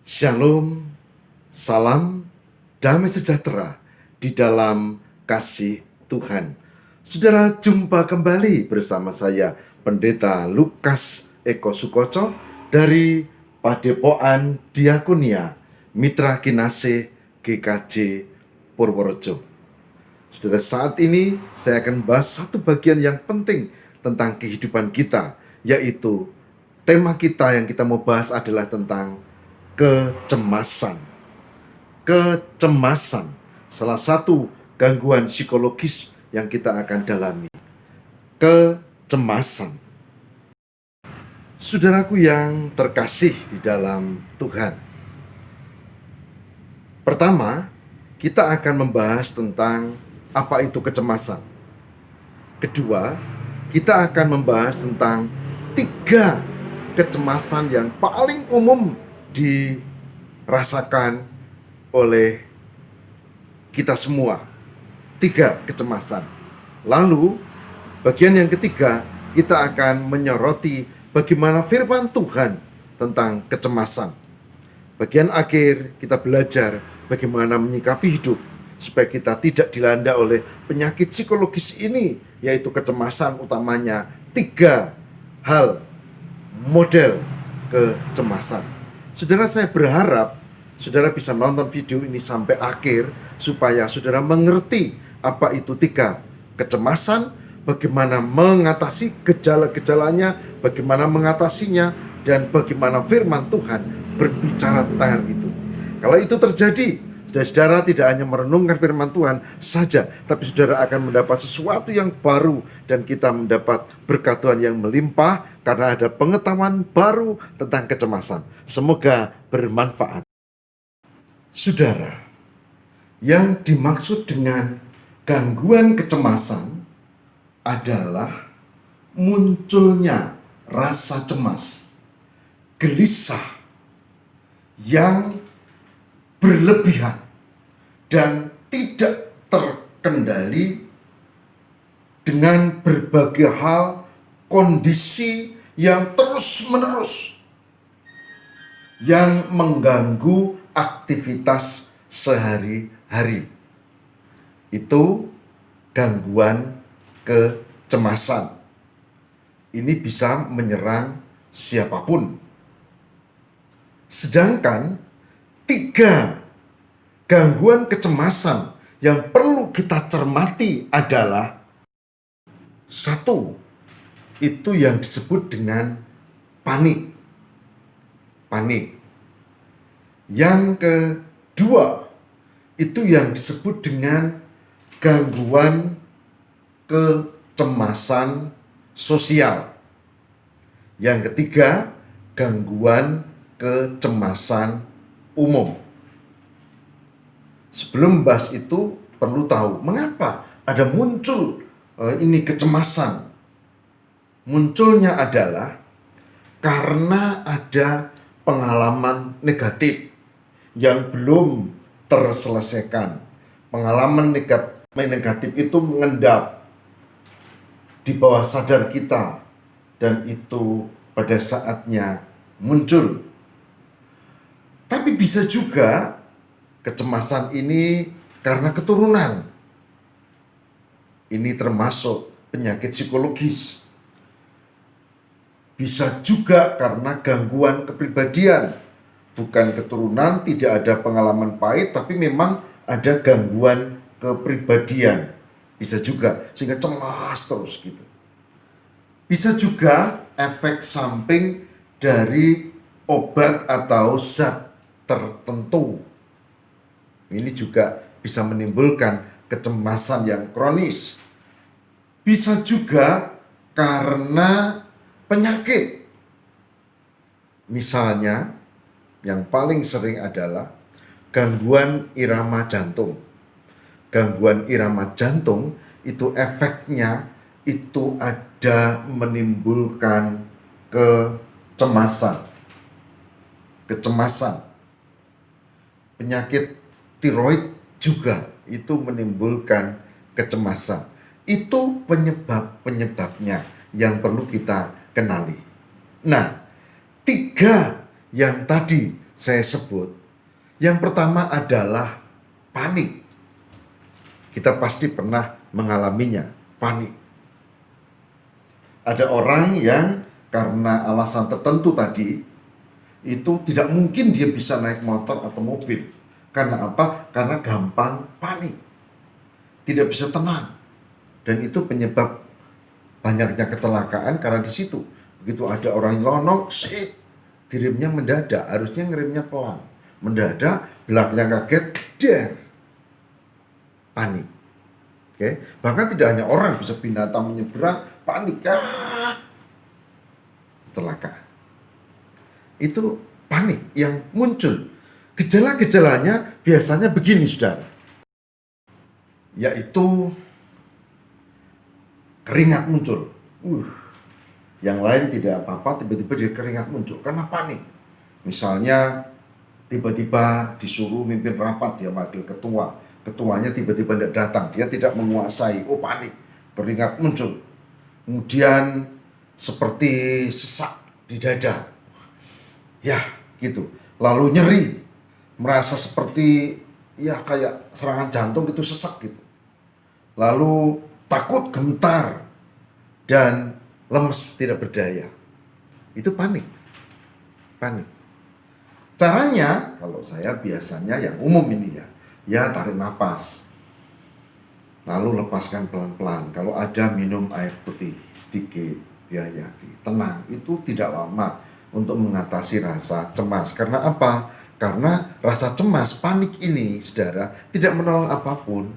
Shalom, salam, damai sejahtera di dalam kasih Tuhan. Saudara, jumpa kembali bersama saya, Pendeta Lukas Eko Sukoco dari Padepokan Diakonia Mitra Kinasih GKJ Purworejo. Saudara, saat ini saya akan bahas satu bagian yang penting tentang kehidupan kita, yaitu tema kita yang kita mau bahas adalah tentang kecemasan. Kecemasan, salah satu gangguan psikologis yang kita akan dalami. Kecemasan. Saudaraku yang terkasih di dalam Tuhan. Pertama, kita akan membahas tentang apa itu kecemasan. Kedua, kita akan membahas tentang 3 kecemasan yang paling umum dirasakan oleh kita semua. 3 kecemasan. Lalu, bagian yang ketiga, kita akan menyoroti bagaimana firman Tuhan tentang kecemasan. Bagian akhir, kita belajar bagaimana menyikapi hidup supaya kita tidak dilanda oleh penyakit psikologis ini, yaitu kecemasan, utamanya 3 hal model kecemasan. Saudara, saya berharap saudara bisa nonton video ini sampai akhir supaya saudara mengerti apa itu 3 kecemasan, bagaimana mengatasi gejala-gejalanya, bagaimana mengatasinya, dan bagaimana firman Tuhan berbicara tentang itu. Kalau itu terjadi, saudara tidak hanya merenungkan firman Tuhan saja, tapi saudara akan mendapat sesuatu yang baru dan kita mendapat berkat Tuhan yang melimpah karena ada pengetahuan baru tentang kecemasan. Semoga bermanfaat. Saudara, yang dimaksud dengan gangguan kecemasan adalah munculnya rasa cemas, gelisah yang berlebihan dan tidak terkendali dengan berbagai hal, kondisi yang terus-menerus yang mengganggu aktivitas sehari-hari. Itu gangguan kecemasan. Ini bisa menyerang siapapun. Sedangkan 3 gangguan kecemasan yang perlu kita cermati adalah 1, itu yang disebut dengan panik. Yang kedua, itu yang disebut dengan gangguan kecemasan sosial. Yang ketiga, gangguan kecemasan umum. Sebelum membahas itu, perlu tahu mengapa ada muncul ini kecemasan. Munculnya adalah karena ada pengalaman negatif yang belum terselesaikan. Pengalaman negatif itu mengendap di bawah sadar kita dan itu pada saatnya muncul. Tapi bisa juga kecemasan ini karena keturunan. Ini termasuk penyakit psikologis. Bisa juga karena gangguan kepribadian. Bukan keturunan, tidak ada pengalaman pahit, tapi memang ada gangguan kepribadian. Bisa juga, sehingga cemas terus gitu. Bisa juga efek samping dari obat atau zat tertentu. Ini juga bisa menimbulkan kecemasan yang kronis. Bisa juga karena penyakit. Misalnya, yang paling sering adalah gangguan irama jantung. Gangguan irama jantung itu efeknya itu ada menimbulkan kecemasan. Penyakit tiroid juga itu menimbulkan kecemasan. Itu penyebab-penyebabnya yang perlu kita kenali. Nah, 3 yang tadi saya sebut. Yang pertama adalah panik. Kita pasti pernah mengalaminya, panik. Ada orang yang karena alasan tertentu tadi, itu tidak mungkin dia bisa naik motor atau mobil. Karena apa? Karena gampang panik. Tidak bisa tenang. Dan itu penyebab banyaknya kecelakaan karena di situ. Begitu ada orang nyelonong, diremnya mendadak, harusnya ngeremnya pelan. Mendadak, belakangnya kaget, der. Panik. Oke, bahkan tidak hanya orang, bisa binatang menyeberang, panik. Kecelakaan. Itu panik yang muncul. Gejala-gejalanya biasanya begini, saudara. Yaitu keringat muncul. Yang lain tidak apa-apa, tiba-tiba dia keringat muncul karena panik. Misalnya tiba-tiba disuruh mimpin rapat, dia wakil ketua. Ketuanya tiba-tiba tidak datang, dia tidak menguasai. Panik, keringat muncul. Kemudian seperti sesak di dada. Ya, gitu. Lalu nyeri, merasa seperti kayak serangan jantung gitu, sesak gitu. Lalu takut, gemetar, dan lemes, tidak berdaya. Itu panik. Panik. Caranya, kalau saya biasanya yang umum ini ya tarik napas. Lalu lepaskan pelan-pelan. Kalau ada minum air putih sedikit, ya tenang. Itu tidak lama untuk mengatasi rasa cemas. Karena apa? Karena rasa cemas, panik ini, saudara, tidak menolong apapun.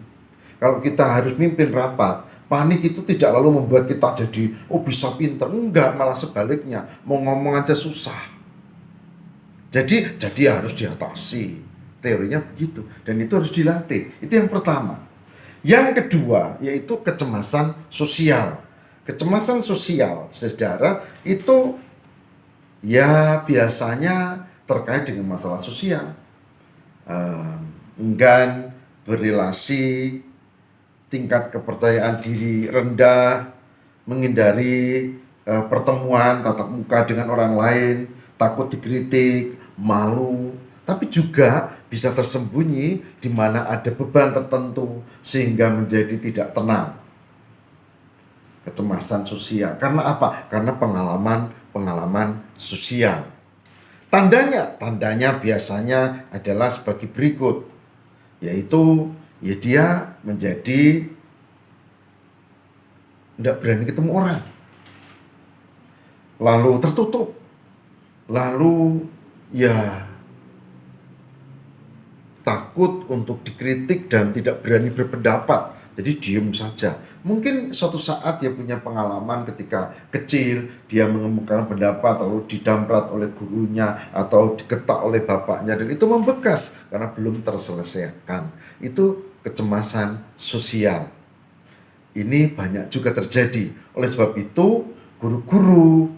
Kalau kita harus mimpin rapat, panik itu tidak lalu membuat kita jadi, bisa pinter. Enggak, malah sebaliknya. Mau ngomong aja susah. Jadi harus diatasi. Teorinya begitu. Dan itu harus dilatih. Itu yang pertama. Yang kedua, yaitu kecemasan sosial. Kecemasan sosial, saudara, itu biasanya terkait dengan masalah sosial. Enggan berrelasi, tingkat kepercayaan diri rendah, menghindari pertemuan tatap muka dengan orang lain, takut dikritik, malu, tapi juga bisa tersembunyi di mana ada beban tertentu sehingga menjadi tidak tenang. Kecemasan sosial. Karena apa? Karena pengalaman sosial. Tandanya biasanya adalah sebagai berikut, yaitu dia menjadi tidak berani ketemu orang, lalu tertutup, lalu takut untuk dikritik dan tidak berani berpendapat, jadi diem saja. Mungkin suatu saat dia punya pengalaman ketika kecil, dia mengemukakan pendapat lalu didamprat oleh gurunya atau diketak oleh bapaknya, dan itu membekas karena belum terselesaikan. Itu kecemasan sosial. Ini banyak juga terjadi. Oleh sebab itu, guru-guru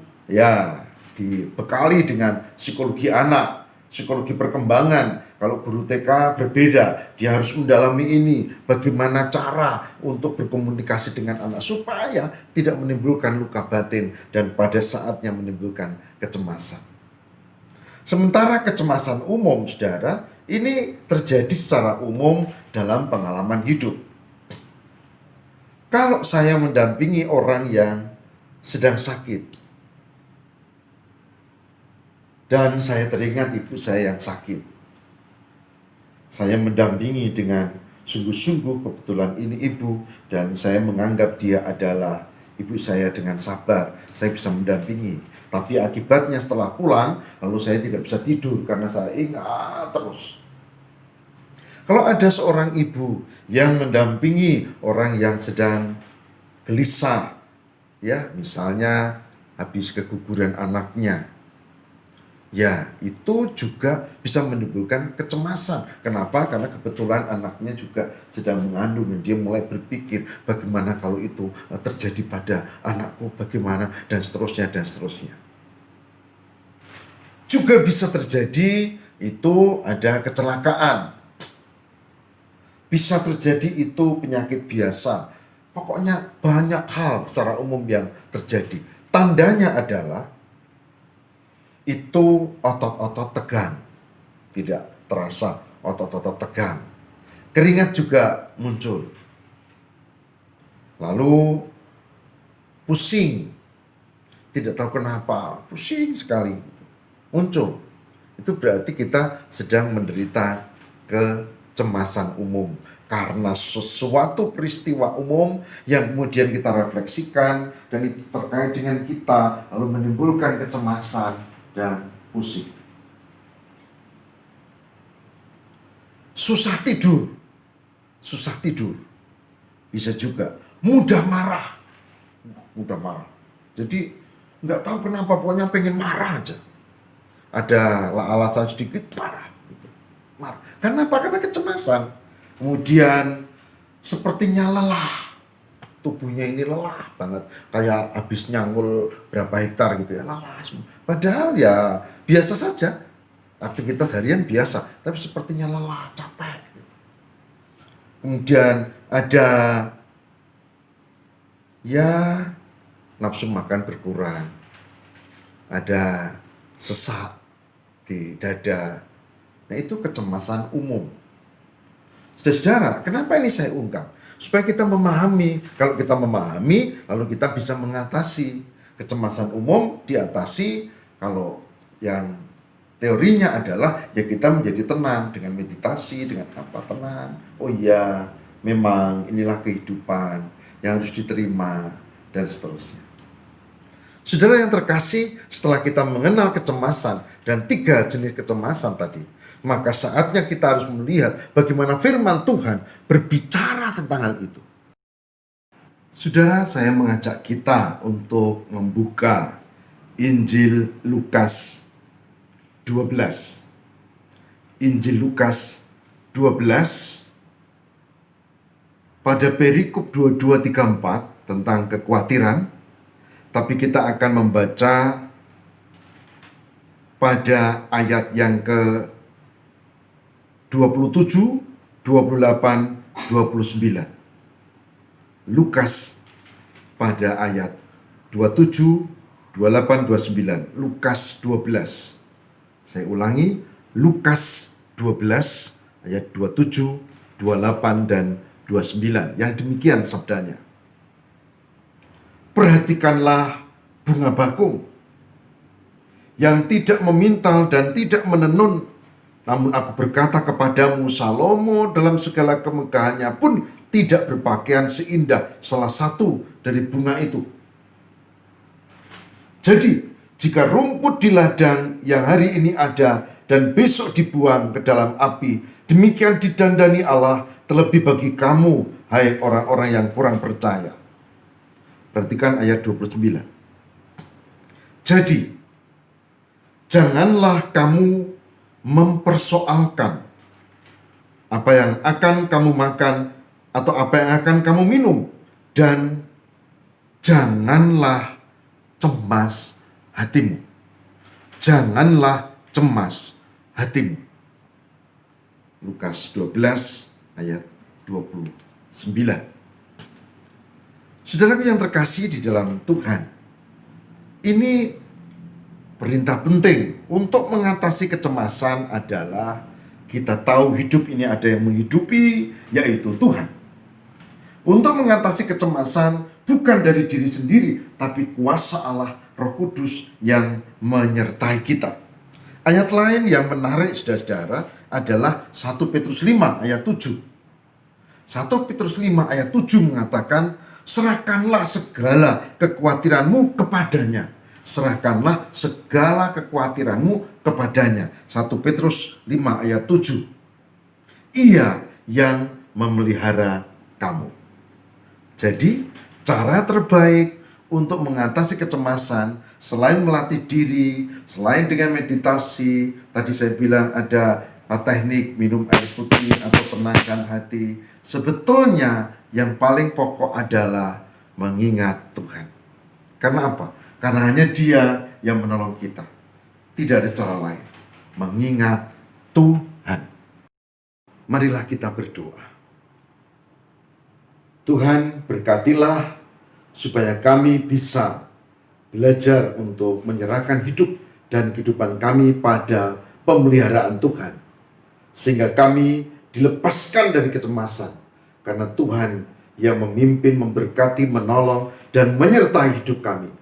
dibekali dengan psikologi anak, psikologi perkembangan. Kalau guru TK berbeda, dia harus mendalami ini, bagaimana cara untuk berkomunikasi dengan anak supaya tidak menimbulkan luka batin dan pada saatnya menimbulkan kecemasan. Sementara kecemasan umum, saudara, ini terjadi secara umum dalam pengalaman hidup. Kalau saya mendampingi orang yang sedang sakit, dan saya teringat ibu saya yang sakit, saya mendampingi dengan sungguh-sungguh, kebetulan ini ibu, dan saya menganggap dia adalah ibu saya dengan sabar. Saya bisa mendampingi. Tapi akibatnya setelah pulang, lalu saya tidak bisa tidur karena saya ingat terus. Kalau ada seorang ibu yang mendampingi orang yang sedang gelisah, misalnya habis keguguran anaknya, itu juga bisa menimbulkan kecemasan. Kenapa? Karena kebetulan anaknya juga sedang mengandung dan dia mulai berpikir bagaimana kalau itu terjadi pada anakku, bagaimana, dan seterusnya dan seterusnya. Juga bisa terjadi itu ada kecelakaan. Bisa terjadi itu penyakit biasa. Pokoknya banyak hal secara umum yang terjadi. Tandanya adalah itu otot-otot tegang. tidak terasa otot-otot tegang. Keringat juga muncul. Lalu pusing, tidak tahu kenapa, pusing sekali muncul. Itu berarti kita sedang menderita kecemasan umum karena sesuatu peristiwa umum yang kemudian kita refleksikan dan itu terkait dengan kita, lalu menimbulkan kecemasan dan pusing. Susah tidur bisa juga. Mudah marah. Jadi nggak tahu kenapa, pokoknya pengen marah aja. Ada alasan sedikit marah. Karena apa? Karena kecemasan. Kemudian sepertinya lelah. Tubuhnya ini lelah banget. Kayak habis nyangkul berapa hektar gitu ya. Lelah semua. Padahal ya biasa saja. Aktivitas harian biasa. Tapi sepertinya lelah, capek. Kemudian ada ya nafsu makan berkurang. Ada sesak di dada. Nah, itu kecemasan umum. Saudara, kenapa ini saya ungkap? Supaya kita memahami. Kalau kita memahami, lalu kita bisa mengatasi. Kecemasan umum diatasi kalau yang teorinya adalah ya kita menjadi tenang dengan meditasi, dengan apa, tenang. Oh iya, memang inilah kehidupan yang harus diterima dan seterusnya. Saudara yang terkasih, setelah kita mengenal kecemasan dan 3 jenis kecemasan tadi, maka saatnya kita harus melihat bagaimana firman Tuhan berbicara tentang hal itu. Saudara, saya mengajak kita untuk membuka Injil Lukas 12. Injil Lukas 12 pada perikop 22-34 tentang kekhawatiran. Tapi kita akan membaca pada ayat yang ke 27, 28, 29. Lukas pada ayat 27, 28, 29. Lukas 12. Saya ulangi, Lukas 12 ayat 27, 28, dan 29. Yang demikian sabdanya. Perhatikanlah bunga bakung yang tidak memintal dan tidak menenun. Namun aku berkata kepadamu, Salomo dalam segala kemegahannya pun tidak berpakaian seindah salah satu dari bunga itu. Jadi, jika rumput di ladang yang hari ini ada dan besok dibuang ke dalam api, demikian didandani Allah, terlebih bagi kamu, hai orang-orang yang kurang percaya. Perhatikan ayat 29. Jadi, janganlah kamu mempersoalkan apa yang akan kamu makan atau apa yang akan kamu minum, dan janganlah cemas hatimu. Janganlah cemas hatimu. Lukas 12 ayat 29. Saudaraku yang terkasih di dalam Tuhan, ini perintah penting untuk mengatasi kecemasan adalah kita tahu hidup ini ada yang menghidupi, yaitu Tuhan. Untuk mengatasi kecemasan bukan dari diri sendiri, tapi kuasa Allah Roh Kudus yang menyertai kita. Ayat lain yang menarik saudara-saudara adalah 1 Petrus 5 ayat 7. 1 Petrus 5 ayat 7 mengatakan, serahkanlah segala kekhawatiranmu kepadanya. Serahkanlah segala kekhawatiranmu kepadanya. 1 Petrus 5 ayat 7. Ia yang memelihara kamu. Jadi, cara terbaik untuk mengatasi kecemasan, selain melatih diri, selain dengan meditasi, tadi saya bilang ada teknik minum air putih atau tenangkan hati. Sebetulnya yang paling pokok adalah mengingat Tuhan. Karena apa? Karena hanya Dia yang menolong kita. Tidak ada cara lain. Mengingat Tuhan. Marilah kita berdoa. Tuhan, berkatilah supaya kami bisa belajar untuk menyerahkan hidup dan kehidupan kami pada pemeliharaan Tuhan. sehingga kami dilepaskan dari kecemasan, karena Tuhan yang memimpin, memberkati, menolong, dan menyertai hidup kami.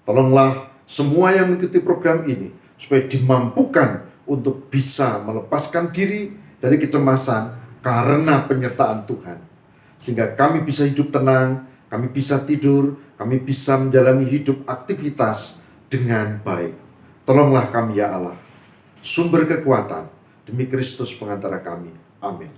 Tolonglah semua yang mengikuti program ini, supaya dimampukan untuk bisa melepaskan diri dari kecemasan karena penyertaan Tuhan. Sehingga kami bisa hidup tenang, kami bisa tidur, kami bisa menjalani hidup aktivitas dengan baik. Tolonglah kami ya Allah, sumber kekuatan, demi Kristus pengantara kami. Amin.